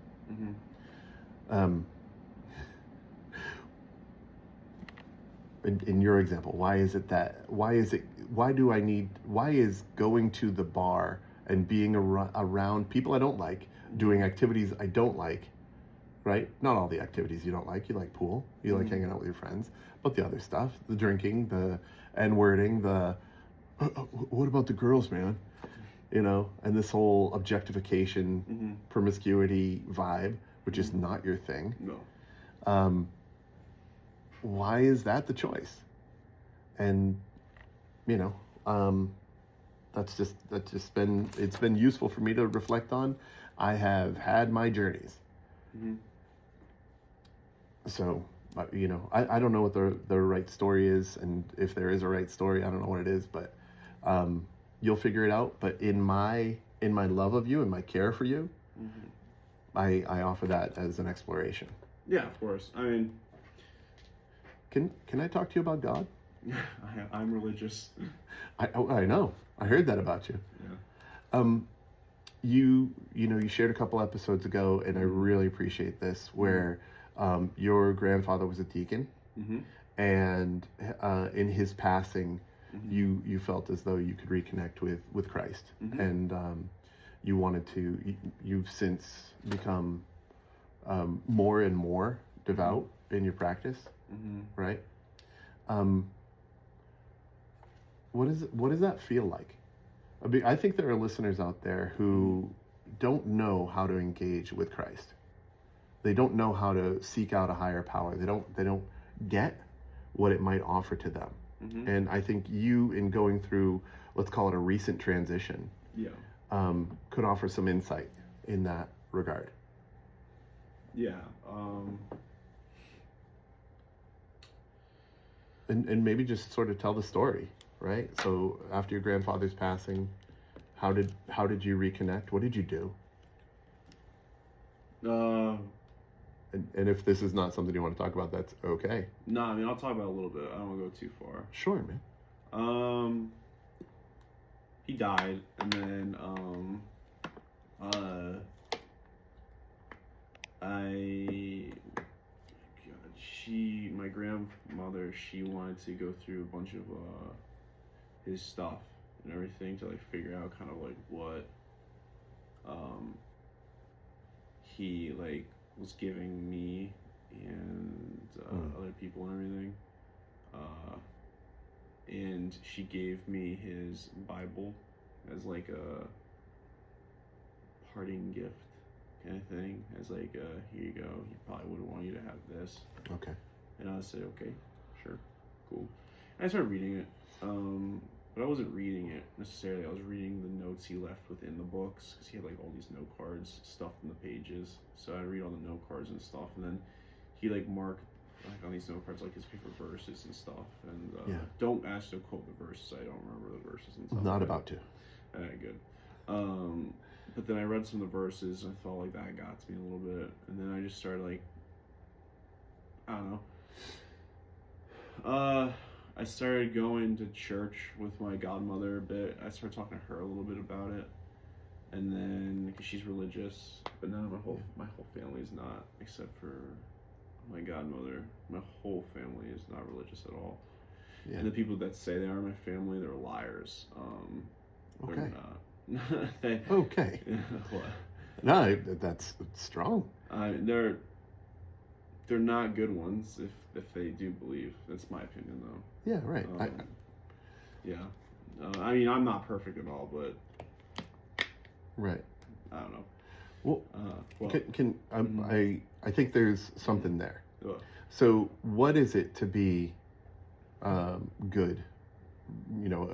In your example, why is going to the bar and being around people I don't like, doing activities I don't like, right? Not all the activities you don't like. You like pool, you like hanging out with your friends, but the other stuff, the drinking, the N-wording, the what about the girls, man? And this whole objectification, promiscuity vibe, which is not your thing. No. Why is that the choice? And that's just been useful for me to reflect on. I have had my journeys. So I don't know what the right story is, and if there is a right story, I don't know what it is, but you'll figure it out. But in my love of you and my care for you, I offer that as an exploration. Yeah, of course. I mean, can I talk to you about God? I'm religious. I know. I heard that about you. Yeah. You shared a couple episodes ago, and I really appreciate this, where your grandfather was a deacon, and in his passing, you felt as though you could reconnect with Christ, and you wanted to. You've since become more and more devout in your practice, right? What does that feel like? I think there are listeners out there who don't know how to engage with Christ. They don't know how to seek out a higher power. They don't get what it might offer to them. And I think you, in going through, let's call it a recent transition, could offer some insight in that regard. Yeah. And maybe just sort of tell the story, right? So after your grandfather's passing, how did you reconnect? What did you do? And if this is not something you want to talk about, that's okay. No, I mean, I'll talk about it a little bit. I don't want to go too far. Sure, man. He died, and then my grandmother, she wanted to go through a bunch of his stuff and everything to like figure out kind of like what he like was giving me and other people and everything. And she gave me his Bible as like a parting gift kind of thing, as like here you go, he probably wouldn't want you to have this. Okay. And I said, okay, sure, cool. And I started reading it, but I wasn't reading it necessarily. I was reading the notes he left within the books, because he had like all these note cards stuffed in the pages. So I'd read all the note cards and stuff, and then he like marked like on these note cards like his favorite verses and stuff. And don't ask to quote the verses. I don't remember the verses and stuff. Not about to. Alright, good. But then I read some of the verses, and I felt like that got to me a little bit, and then I just started like, I don't know. I started going to church with my godmother a bit. I started talking to her a little bit about it, and then because she's religious, but now my whole family is not, except for my godmother. My whole family is not religious at all. Yeah. And the people that say they are my family, they're liars. Okay. They're not. Okay. What? No, that's strong. They're not good ones if they do believe. That's my opinion, though. Yeah, right. I mean, I'm not perfect at all, but right. I don't know. Well, I think there's something there. What? So, what is it to be good? You know,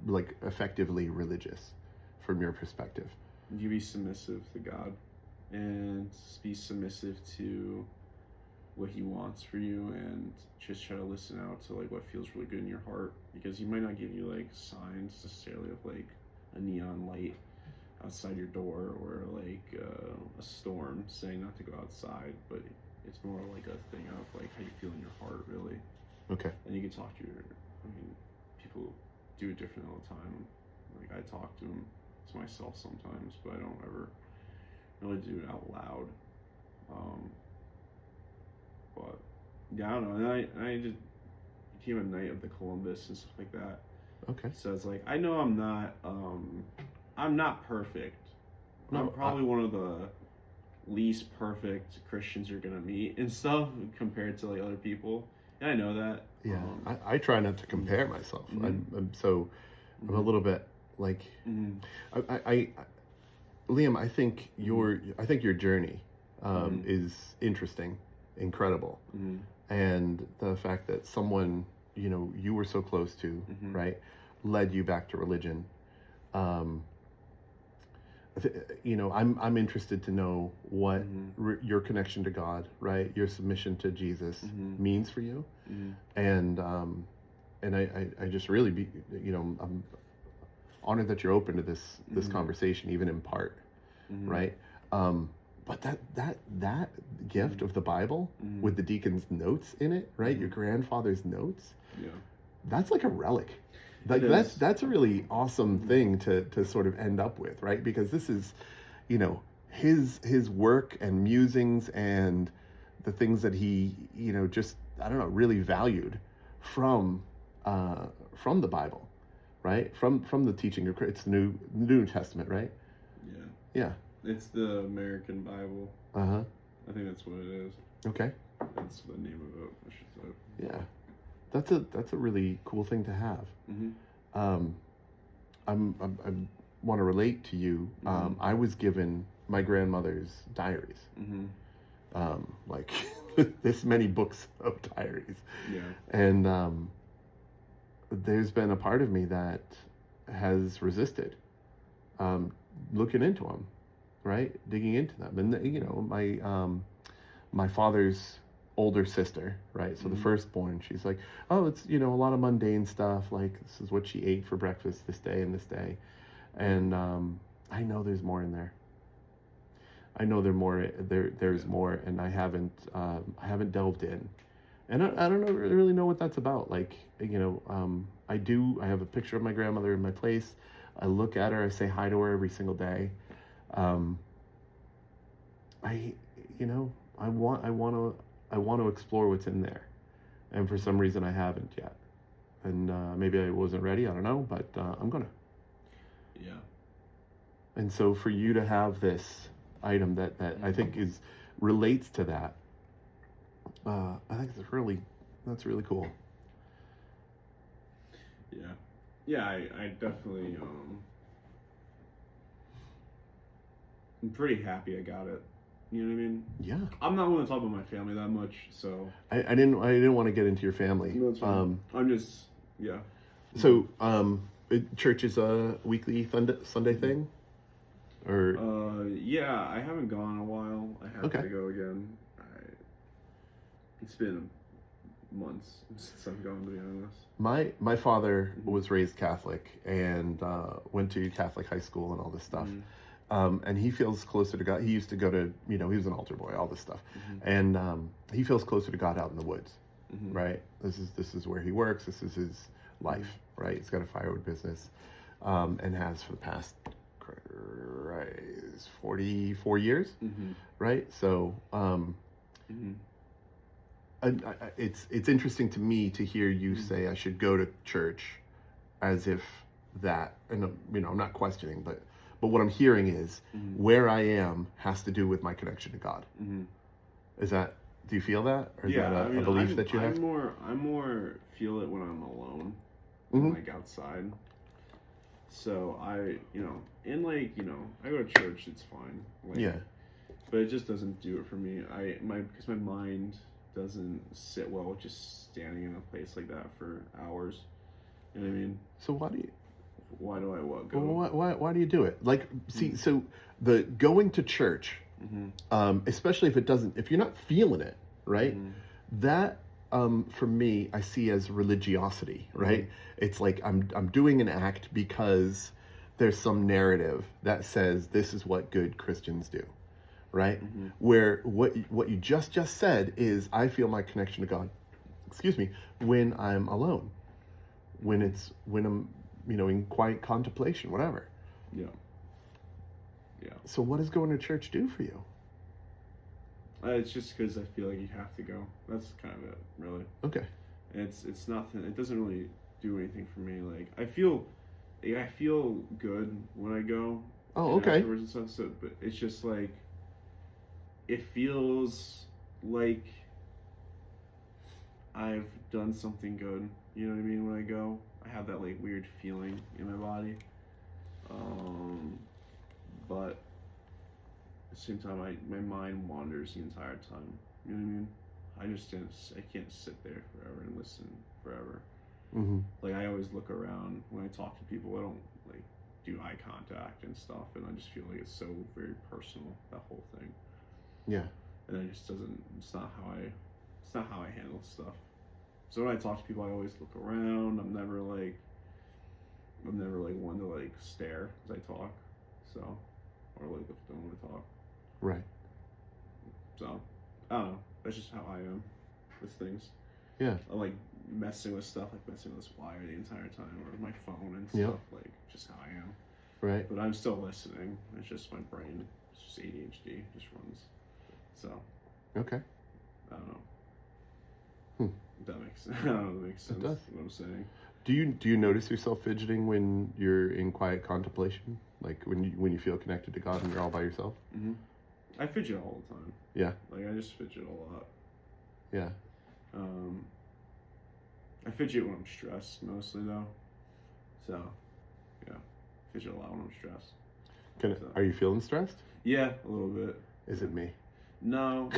like effectively religious, from your perspective. You be submissive to God, and be submissive to what He wants for you, and just try to listen out to like what feels really good in your heart, because He might not give you like signs necessarily of like a neon light outside your door, or like a storm saying not to go outside, but it's more like a thing of like how you feel in your heart, really. Okay. And you can talk to people do it different all the time. Like I talk to them to myself sometimes, but I don't ever really do it out loud. But yeah, I don't know. And I just became a Knight of the Columbus and stuff like that. Okay. So it's like, I know I'm not perfect. No, I'm probably one of the least perfect Christians you're gonna meet and stuff compared to like other people. And I know that. Yeah. I try not to compare myself. I'm a little bit like, Liam, I think your journey is interesting, incredible, and the fact that someone you were so close to, right, led you back to religion. I'm interested to know what your connection to God, right, your submission to Jesus means for you, and I just really I'm honored that you're open to this conversation, even in part, right? But that gift of the Bible with the deacon's notes in it, right? Your grandfather's notes, that's like a relic. Like that's a really awesome thing to sort of end up with, right? Because this is, his work and musings and the things that he, just, I don't know, really valued from from the Bible, right? From the teaching of Christ. It's the New Testament, right? Yeah. Yeah. It's the American Bible. Uh-huh. I think that's what it is. Okay. That's the name of it, I should say. Yeah. That's a really cool thing to have. Mm-hmm. I want to relate to you. Mm-hmm. I was given my grandmother's diaries. Mm-hmm. Like this many books of diaries. Yeah. And there's been a part of me that has resisted looking into them, right? Digging into them. And, you know, my father's older sister, right? So the firstborn, she's like, oh, it's, you know, a lot of mundane stuff. Like, this is what she ate for breakfast this day and this day. And I know there's more in there. I know there's more, and I haven't delved in, and I don't really know what that's about. Like, you know, I have a picture of my grandmother in my place. I look at her, I say hi to her every single day. I want to explore what's in there, and for some reason I haven't yet, and maybe I wasn't ready. I don't know, but I'm gonna. Yeah. And so for you to have this item that I think relates to that, I think that's really cool. Yeah. Yeah, I definitely I'm pretty happy I got it. You know what I mean? Yeah. I'm not willing to talk about my family that much, so I didn't want to get into your family. no, it's fine. I'm just yeah. So church is a weekly Sunday thing? Or yeah, I haven't gone in a while. I have to go again. It's been months since I've gone, to be honest. My father was raised Catholic and went to Catholic high school and all this stuff. And he feels closer to God. He used to go to, you know, he was an altar boy, all this stuff. And he feels closer to God out in the woods, right? This is where he works. This is his life, right? He's got a firewood business, and has for the past 44 years, right? So it's interesting to me to hear you say I should go to church, as if that, and you know, I'm not questioning, but what I'm hearing is where I am has to do with my connection to God. Is that, do you feel that, or is that a belief that you have? I more feel it when I'm alone, like outside. So I, you know, and like, you know, I go to church, it's fine. Like, yeah. But it just doesn't do it for me. Because my mind doesn't sit well with just standing in a place like that for hours. You know what I mean? So why do I go? Well, why do you do it? Like, see, so the going to church, especially if you're not feeling it, right? That, for me, I see as religiosity, right? It's like I'm doing an act because there's some narrative that says this is what good Christians do, right? Where what you just said is I feel my connection to God, when I'm alone, when I'm, you know, in quiet contemplation, whatever. Yeah. So what does going to church do for you? It's just because I feel like you have to go. That's kind of it, really. Okay. It's nothing. It doesn't really do anything for me. Like I feel good when I go. Oh, okay. Afterwards and stuff. So, but it's just like it feels like I've done something good. You know what I mean? When I go, I have that like weird feeling in my body. But at the same time, my mind wanders the entire time. You know what I mean? I can't sit there forever and listen forever. Like I always look around when I talk to people. I don't like do eye contact and stuff, and I just feel like it's so very personal, that whole thing. Yeah. And it just doesn't. It's not how I handle stuff. So when I talk to people, I always look around. I'm never like one to like stare as I talk. So, or like if I don't want to talk. Right. So, I don't know. That's just how I am with things. Yeah. I like messing with stuff, like messing with this wire the entire time, or my phone and stuff. Like just how I am. Right. But I'm still listening. It's just my brain. It's just ADHD. Just runs. So. Okay. I don't know. That makes. I don't know. That makes sense. It does. What I'm saying. Do you notice yourself fidgeting when you're in quiet contemplation? Like when you feel connected to God and you're all by yourself? Mm-hmm. I fidget all the time. Yeah. Like, I just fidget a lot. Yeah. I fidget when I'm stressed, mostly, though. So, yeah. Fidget a lot when I'm stressed. Are you feeling stressed? Yeah, a little bit. Is it me? No.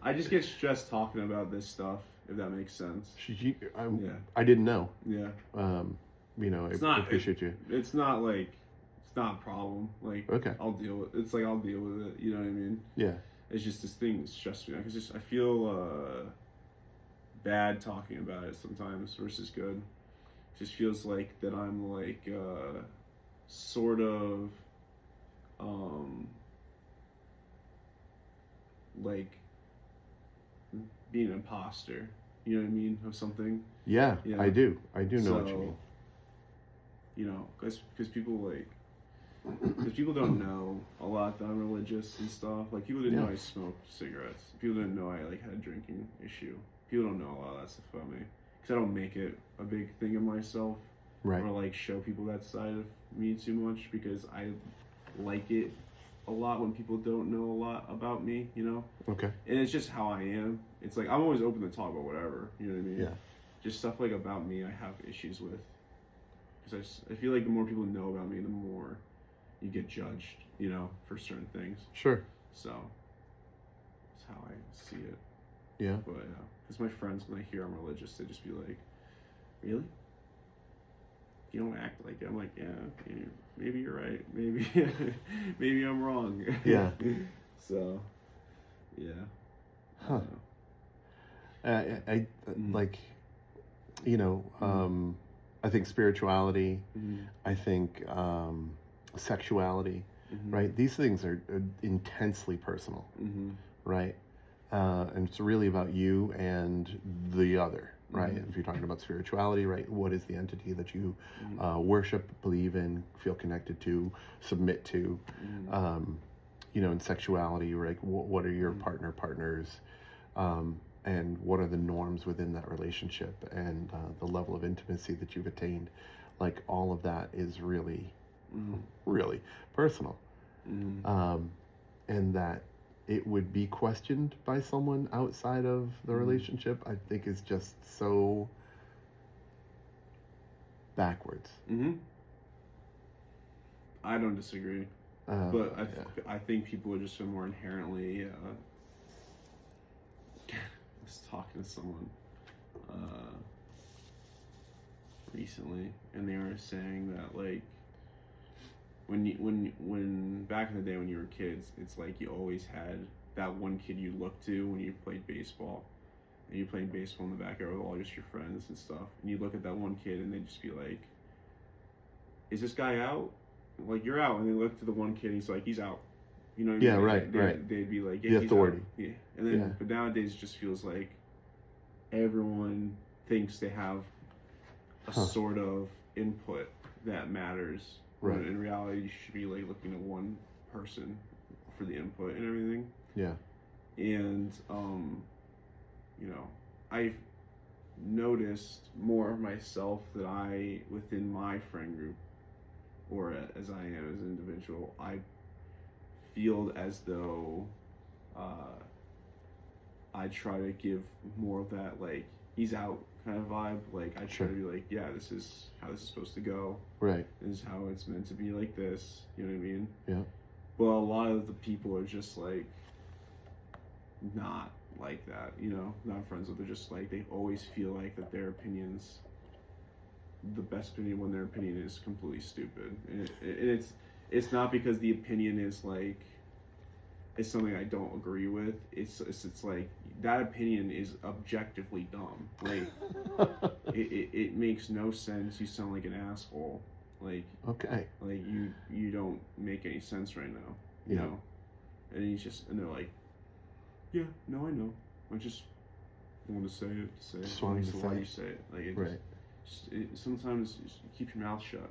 I just get stressed talking about this stuff, if that makes sense. I didn't know. Yeah. I appreciate you. It's not a problem. Like, okay. I'll deal with it. You know what I mean? Yeah. It's just this thing that stresses me out. Cause I feel bad talking about it sometimes versus good. It just feels like that I'm like sort of like being an imposter. You know what I mean? Of something. Yeah, I do. I do know what you mean. You know, because people don't know a lot that I'm religious and stuff. Like, people didn't know I smoked cigarettes. People didn't know I had a drinking issue. People don't know a lot of that stuff about me because I don't make it a big thing of myself, right? Or show people that side of me too much because I like it a lot when people don't know a lot about me. You know? Okay. And it's just how I am. It's like I'm always open to talk about whatever. You know what I mean? Yeah. Just stuff about me I have issues with because I feel like the more people know about me, the more you get judged, for certain things. Sure. So that's how I see it. Yeah. But because my friends, when they hear I'm religious, they just be like, "Really? You don't act like it." I'm like, "Yeah, maybe you're right. Maybe, maybe I'm wrong." Yeah. So, yeah. Huh. I like, I think spirituality. Mm-hmm. I think sexuality. Mm-hmm. Right? These things are intensely personal. Mm-hmm. Right? And it's really about you and the other, right? Mm-hmm. If you're talking about spirituality, right? What is the entity that you worship, believe in, feel connected to, submit to? Mm-hmm. In sexuality, right? What are your partners? And what are the norms within that relationship and the level of intimacy that you've attained? Like, all of that is really, really personal. Mm-hmm. And that it would be questioned by someone outside of the relationship, I think is just so backwards. Mm-hmm. I don't disagree. But I think people are just more inherently. I was talking to someone recently, and they were saying that when back in the day when you were kids, it's like you always had that one kid you looked to when you played baseball, and you're playing baseball in the backyard with all just your friends and stuff, and you look at that one kid and they'd just be like, "Is this guy out?" Like, "You're out," and they look to the one kid and he's like, "He's out." You know what I mean? Right. They'd be like, "Yeah, the he's authority." out. Yeah. And then, but nowadays it just feels like everyone thinks they have a sort of input that matters. Right. When in reality, you should be looking at one person for the input and everything. Yeah. And I've noticed more of myself that within my friend group, or as I am as an individual, I feel as though I try to give more of that he's out kind of vibe. I try to be like, yeah, this is how this is supposed to go. Right. This is how it's meant to be like this. You know what I mean? Yeah. But a lot of the people are just not like that. Not friends with. They're just they always feel like that their opinion's the best opinion when their opinion is completely stupid. And it's not because the opinion is it's something I don't agree with. It's that opinion is objectively dumb. It makes no sense. You sound like an asshole. Okay. You don't make any sense right now. You know? And they're like, "Yeah, no, I know. I just want to say it. Just wanted to say why it. you say it. Right. Sometimes you keep your mouth shut.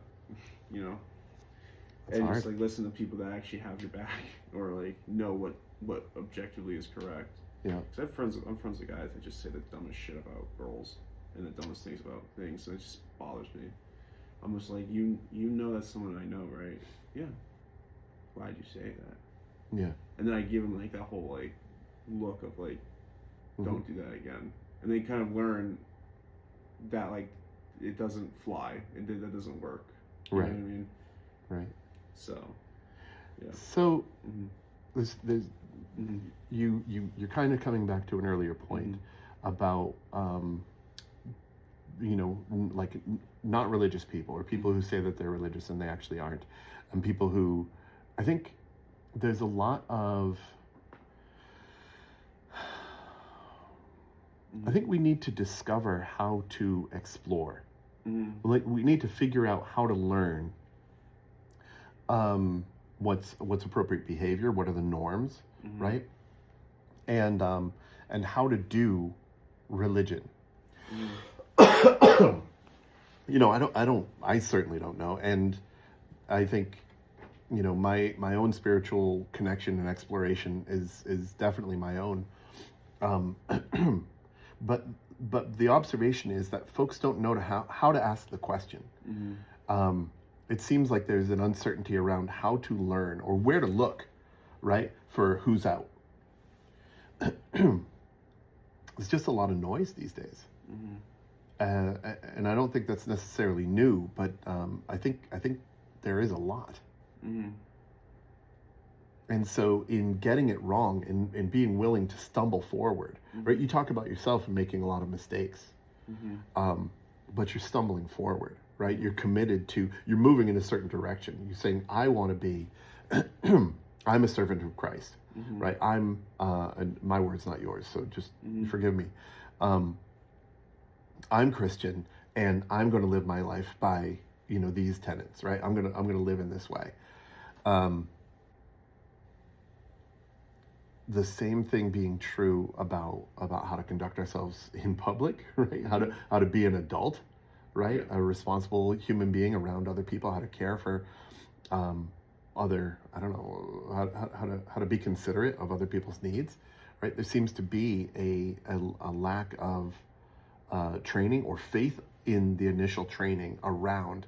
That's and hard. just listen to people that actually have your back or know what objectively is correct. Yeah. Because I'm friends with guys that just say the dumbest shit about girls. and the dumbest things about things. So it just bothers me. I'm just like, you know that's someone I know, right? Yeah. Why'd you say that? Yeah. And then I give them like that whole like look of like, don't do that again. And they kind of learn that like it doesn't fly and that doesn't work. You know what I mean? Right. So, yeah. So there's you're kind of coming back to an earlier point about like not religious people, or people who say that they're religious and they actually aren't, and people who, I think there's a lot of, I think we need to discover how to explore. Like we need to figure out how to learn what's appropriate behavior, what are the norms, right? And how to do religion. I certainly don't know. And I think, my own spiritual connection and exploration is definitely my own. But the observation is that folks don't know how to ask the question. It seems like there's an uncertainty around how to learn or where to look, right, for who's out. There's just a lot of noise these days. And I don't think that's necessarily new, but I think there is a lot. And so in getting it wrong and being willing to stumble forward, right? You talk about yourself and making a lot of mistakes, but you're stumbling forward, right? You're committed to, you're moving in a certain direction. You're saying, I want to be, I'm a servant of Christ, right? And my word's not yours, so just forgive me. I'm Christian, and I'm going to live my life by, these tenets, right? I'm gonna live in this way. The same thing being true about how to conduct ourselves in public, right? How to be an adult, right? A responsible human being around other people, how to care for other, I don't know, how to be considerate of other people's needs, right? There seems to be a lack of training or faith in the initial training around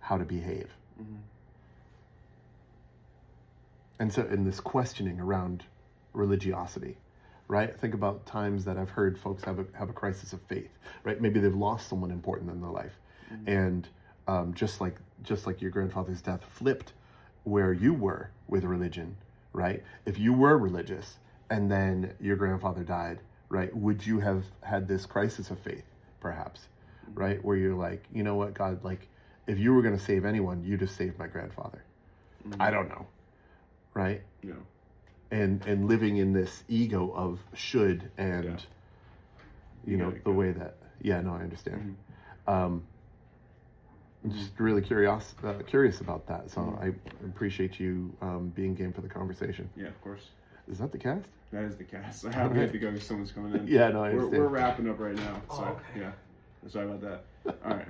how to behave. And so in this questioning around religiosity, right? Think about times that I've heard folks have a crisis of faith, right? Maybe they've lost someone important in their life, and just like your grandfather's death flipped where you were with religion, right? If you were religious and then your grandfather died, right? Would you have had this crisis of faith, perhaps, right? Where you're like, you know what, God, like, if you were going to save anyone, you'd have saved my grandfather. I don't know, right? Yeah. And living in this ego of should and, the way that, I understand. I'm just really curious about that. So I appreciate you being game for the conversation. Yeah, of course. Is that the cast? That is the cast. I have to go because someone's coming in. Yeah, no, I understand. We're wrapping up right now. So, okay. yeah. Sorry about that. All right.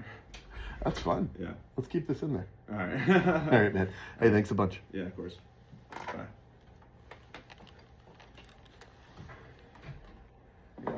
That's fun. Yeah. Let's keep this in there. All right. All right, man. Hey, thanks a bunch. Yeah, of course. Bye.